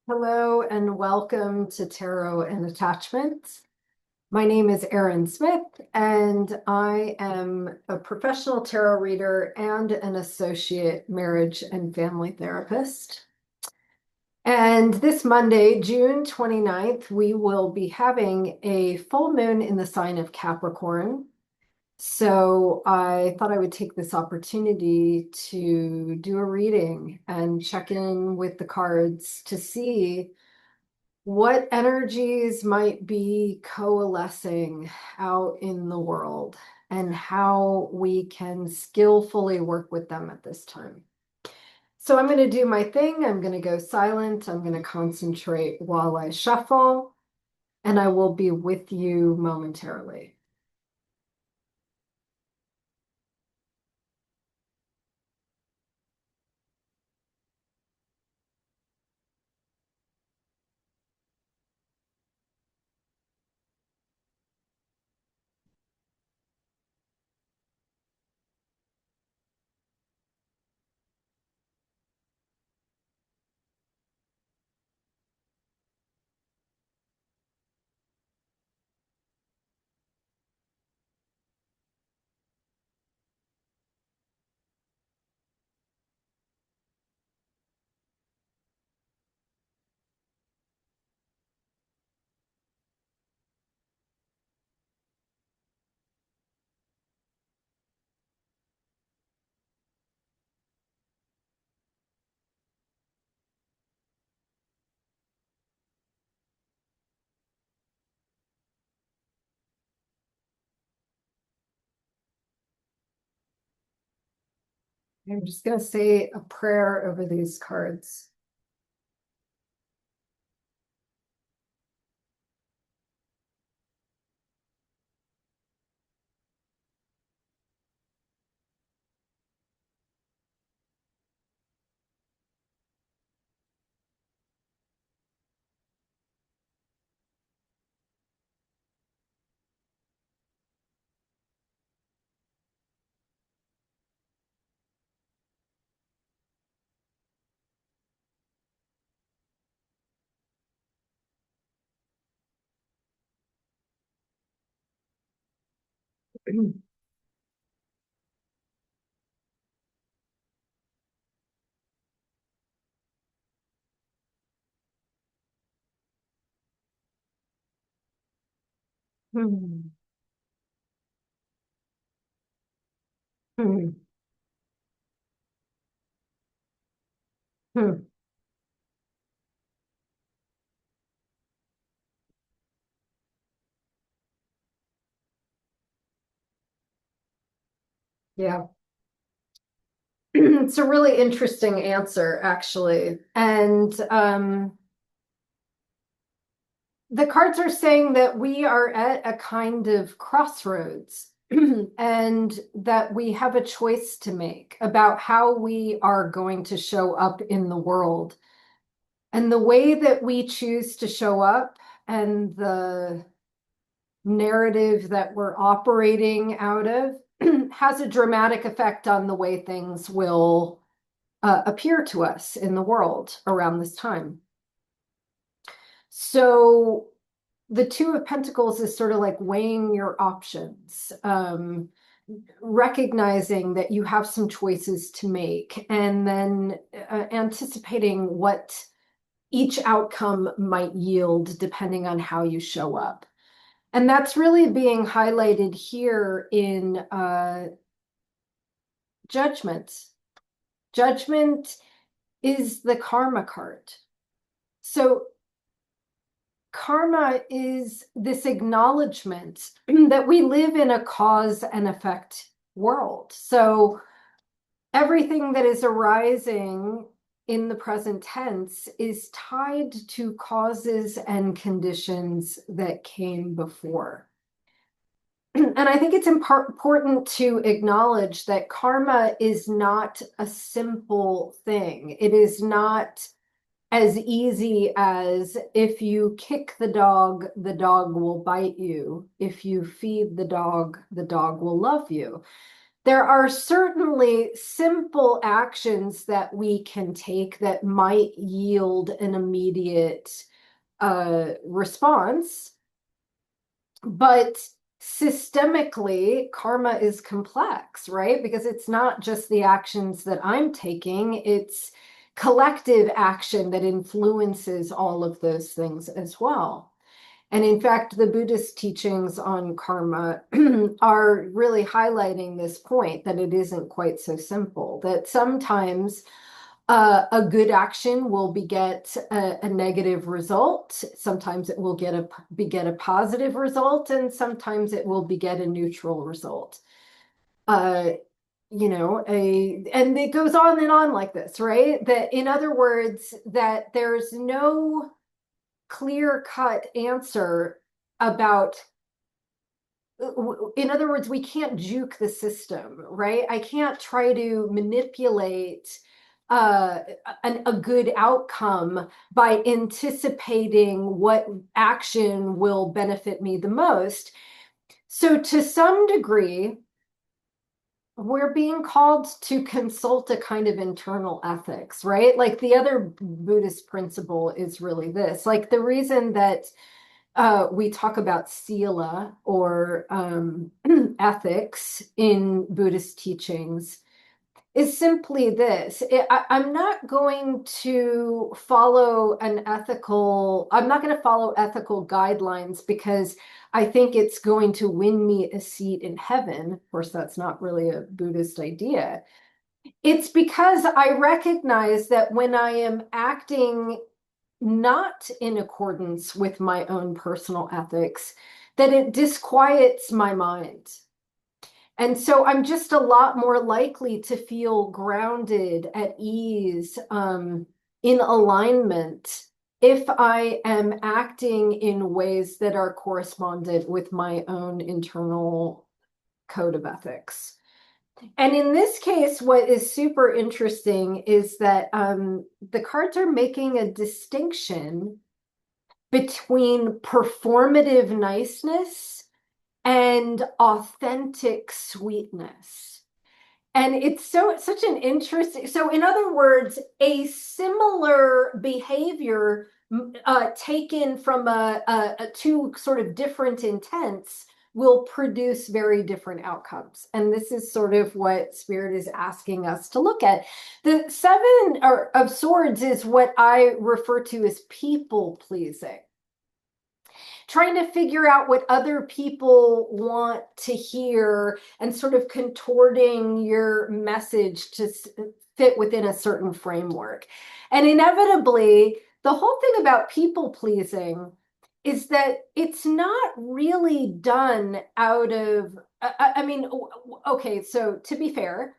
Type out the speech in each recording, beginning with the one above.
Hello and welcome to Tarot and Attachment. My name is Erin Smith, and I am a professional tarot reader and an associate marriage and family therapist. And this Monday, June 29th, we will be having a full moon in the sign of Capricorn. So I thought I would take this opportunity to do a reading and check in with the cards to see what energies might be coalescing out in the world and how we can skillfully work with them at this time. So I'm going to do my thing. I'm going to go silent. I'm going to concentrate while I shuffle, and I will be with you momentarily. I'm just going to say a prayer over these cards. Hmm. Hmm. Hmm. Yeah. It's a really interesting answer, actually. And the cards are saying that we are at a kind of crossroads and that we have a choice to make about how we are going to show up in the world. And the way that we choose to show up and the narrative that we're operating out of has a dramatic effect on the way things will appear to us in the world around this time. So the Two of Pentacles is sort of like weighing your options, recognizing that you have some choices to make, and then anticipating what each outcome might yield depending on how you show up. And that's really being highlighted here in Judgment. Judgment is the karma card. So karma is this acknowledgement that we live in a cause and effect world. So everything that is arising in the present tense is tied to causes and conditions that came before. And I think it's important to acknowledge that karma is not a simple thing. It is not as easy as if you kick the dog will bite you. If you feed the dog will love you. There are certainly simple actions that we can take that might yield an immediate response, but systemically, karma is complex, right? Because it's not just the actions that I'm taking, it's collective action that influences all of those things as well. And in fact, the Buddhist teachings on karma are really highlighting this point that it isn't quite so simple, that sometimes a good action will beget a negative result. Sometimes it will beget a positive result, and sometimes it will beget a neutral result. Uh, and it goes on and on like this, right? That, in other words, that there's no clear-cut answer about, in other words, we can't juke the system, right? I can't try to manipulate a good outcome by anticipating what action will benefit me the most. So to some degree, we're being called to consult a kind of internal ethics, right? Like the other Buddhist principle is really this, like the reason that we talk about sila or ethics in Buddhist teachings is simply this. I'm not going to follow I'm not going to follow ethical guidelines because I think it's going to win me a seat in heaven. Of course, that's not really a Buddhist idea. It's because I recognize that when I am acting not in accordance with my own personal ethics, that it disquiets my mind. And so I'm just a lot more likely to feel grounded, at ease, in alignment if I am acting in ways that are correspondent with my own internal code of ethics. And in this case, what is super interesting is that the cards are making a distinction between performative niceness and authentic sweetness. And it's such an interesting, so in other words, a similar behavior taken from a two sort of different intents will produce very different outcomes. And this is sort of what Spirit is asking us to look at. The Seven of Swords is what I refer to as people pleasing, trying to figure out what other people want to hear and sort of contorting your message to fit within a certain framework. And inevitably, the whole thing about people pleasing is that it's not really done out of, I mean, okay, so to be fair,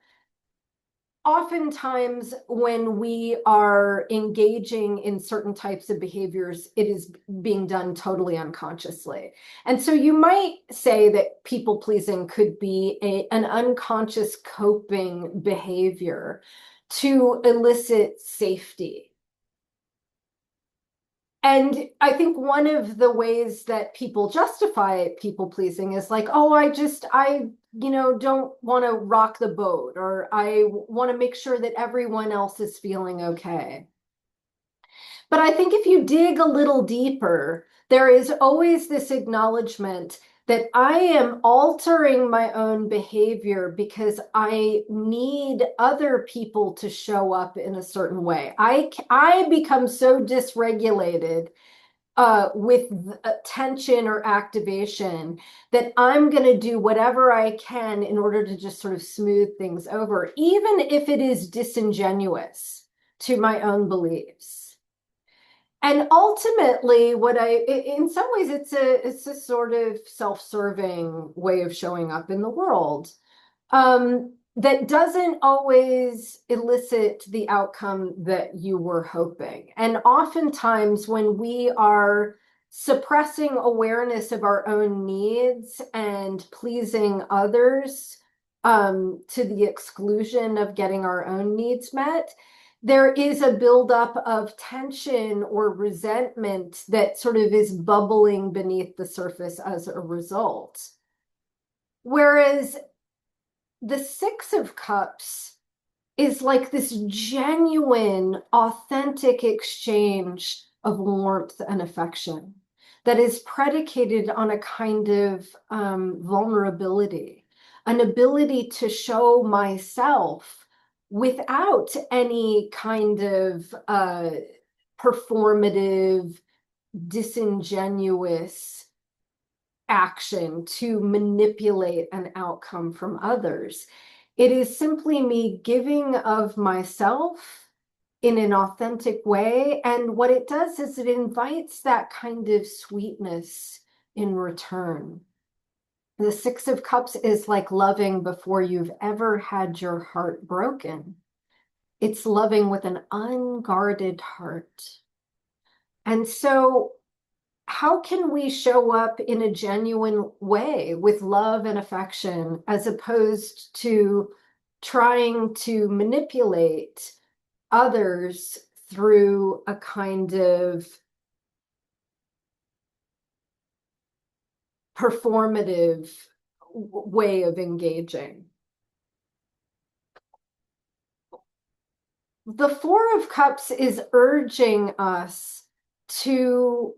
oftentimes when we are engaging in certain types of behaviors, it is being done totally unconsciously. And so you might say that people pleasing could be an unconscious coping behavior to elicit safety. And I think one of the ways that people justify people pleasing is like, oh, I don't want to rock the boat, or I want to make sure that everyone else is feeling okay. But I think if you dig a little deeper, there is always this acknowledgement that I am altering my own behavior because I need other people to show up in a certain way. I become so dysregulated with tension or activation that I'm going to do whatever I can in order to just sort of smooth things over, even if it is disingenuous to my own beliefs. And ultimately, in some ways, it's a sort of self-serving way of showing up in the world that doesn't always elicit the outcome that you were hoping. And oftentimes, when we are suppressing awareness of our own needs and pleasing others to the exclusion of getting our own needs met, there is a buildup of tension or resentment that sort of is bubbling beneath the surface as a result. Whereas the Six of Cups is like this genuine, authentic exchange of warmth and affection that is predicated on a kind of vulnerability, an ability to show myself without any kind of performative, disingenuous action to manipulate an outcome from others. It is simply me giving of myself in an authentic way. And what it does is it invites that kind of sweetness in return. The Six of Cups is like loving before you've ever had your heart broken. It's loving with an unguarded heart. And so how can we show up in a genuine way with love and affection as opposed to trying to manipulate others through a kind of performative way of engaging? The Four of Cups is urging us to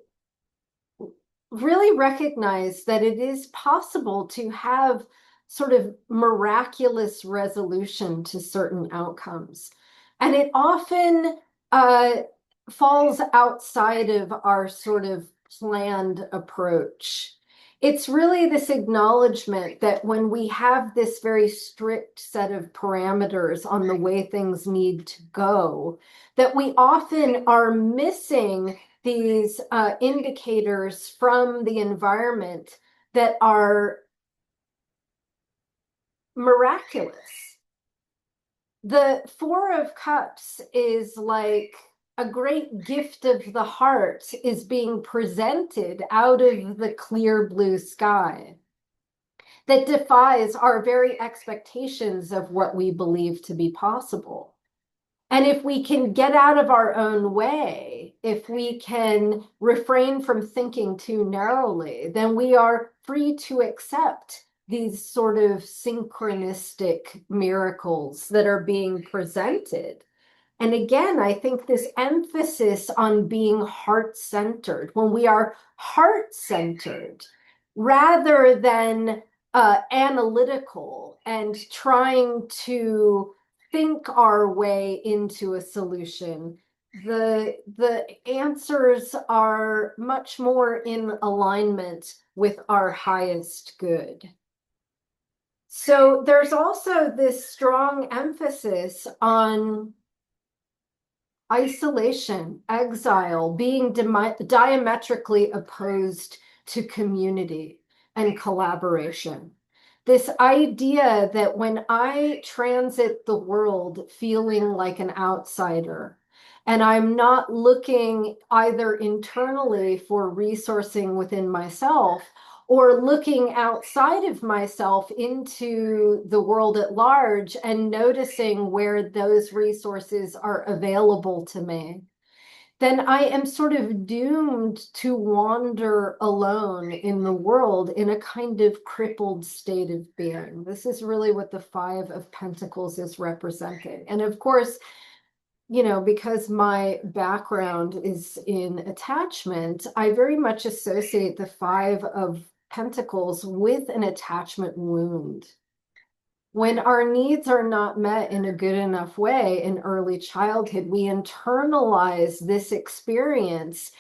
really recognize that it is possible to have sort of miraculous resolution to certain outcomes. And it often falls outside of our sort of planned approach. It's really this acknowledgement that when we have this very strict set of parameters on the way things need to go, that we often are missing these indicators from the environment that are miraculous. The Four of Cups is like a great gift of the heart is being presented out of the clear blue sky that defies our very expectations of what we believe to be possible. And if we can get out of our own way, if we can refrain from thinking too narrowly, then we are free to accept these sort of synchronistic miracles that are being presented. And again, I think this emphasis on being heart-centered, when we are heart-centered, rather than analytical and trying to think our way into a solution, the answers are much more in alignment with our highest good. So there's also this strong emphasis on isolation, exile, being diametrically opposed to community and collaboration. This idea that when I transit the world feeling like an outsider, and I'm not looking either internally for resourcing within myself or looking outside of myself into the world at large and noticing where those resources are available to me, then I am sort of doomed to wander alone in the world in a kind of crippled state of being. This is really what the Five of Pentacles is representing. And of course, you know, because my background is in attachment, I very much associate the Five of Pentacles with an attachment wound. When our needs are not met in a good enough way in early childhood, we internalize this experience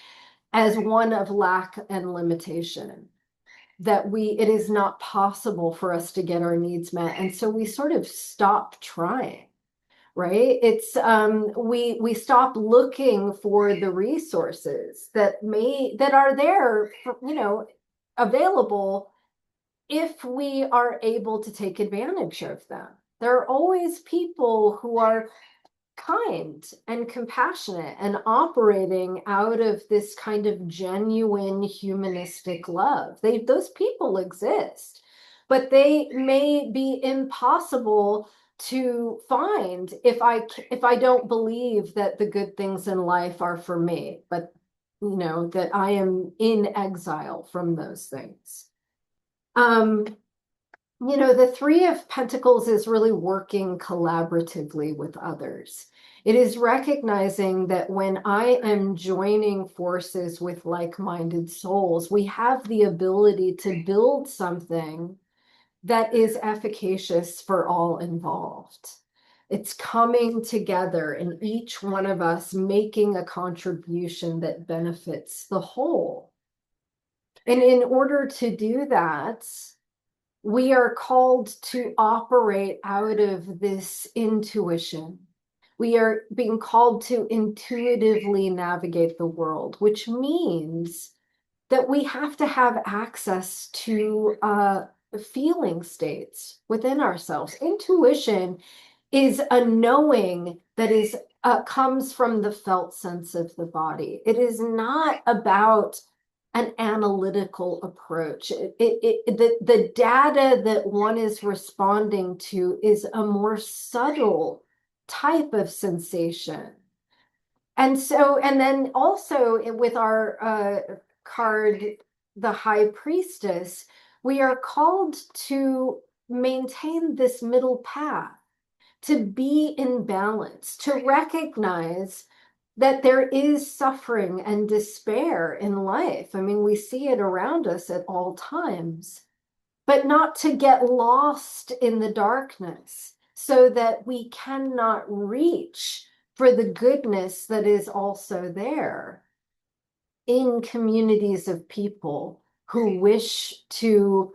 as one of lack and limitation, that it is not possible for us to get our needs met. And so we sort of stop trying, right? It's we stop looking for the resources that are there, you know, available if we are able to take advantage of them. There are always people who are kind and compassionate and operating out of this kind of genuine humanistic love. Those people exist, but they may be impossible to find if I don't believe that the good things in life are for me, but you know, that I am in exile from those things. You know, the Three of Pentacles is really working collaboratively with others. It is recognizing that when I am joining forces with like-minded souls, we have the ability to build something that is efficacious for all involved. It's coming together and each one of us making a contribution that benefits the whole. And in order to do that, we are called to operate out of this intuition. We are being called to intuitively navigate the world, which means that we have to have access to feeling states within ourselves. Intuition is a knowing that is comes from the felt sense of the body. It is not about an analytical approach. The data that one is responding to is a more subtle type of sensation. And so, and then also with our card, the High Priestess, we are called to maintain this middle path, to be in balance, to recognize that there is suffering and despair in life. I mean, we see it around us at all times, but not to get lost in the darkness so that we cannot reach for the goodness that is also there in communities of people who wish to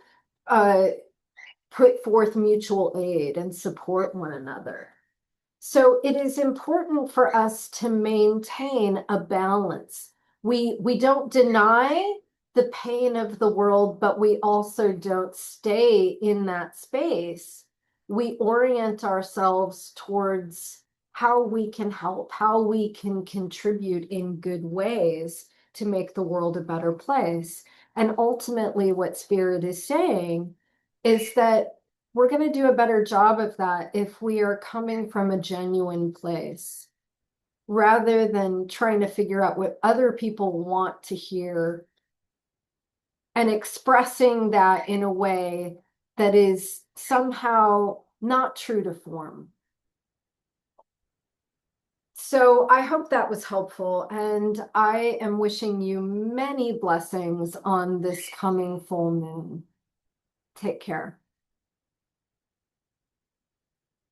put forth mutual aid and support one another. So it is important for us to maintain a balance. We don't deny the pain of the world, but we also don't stay in that space. We orient ourselves towards how we can help, how we can contribute in good ways to make the world a better place. And ultimately, what Spirit is saying is that we're going to do a better job of that if we are coming from a genuine place rather than trying to figure out what other people want to hear and expressing that in a way that is somehow not true to form. So I hope that was helpful, and I am wishing you many blessings on this coming full moon. Take care.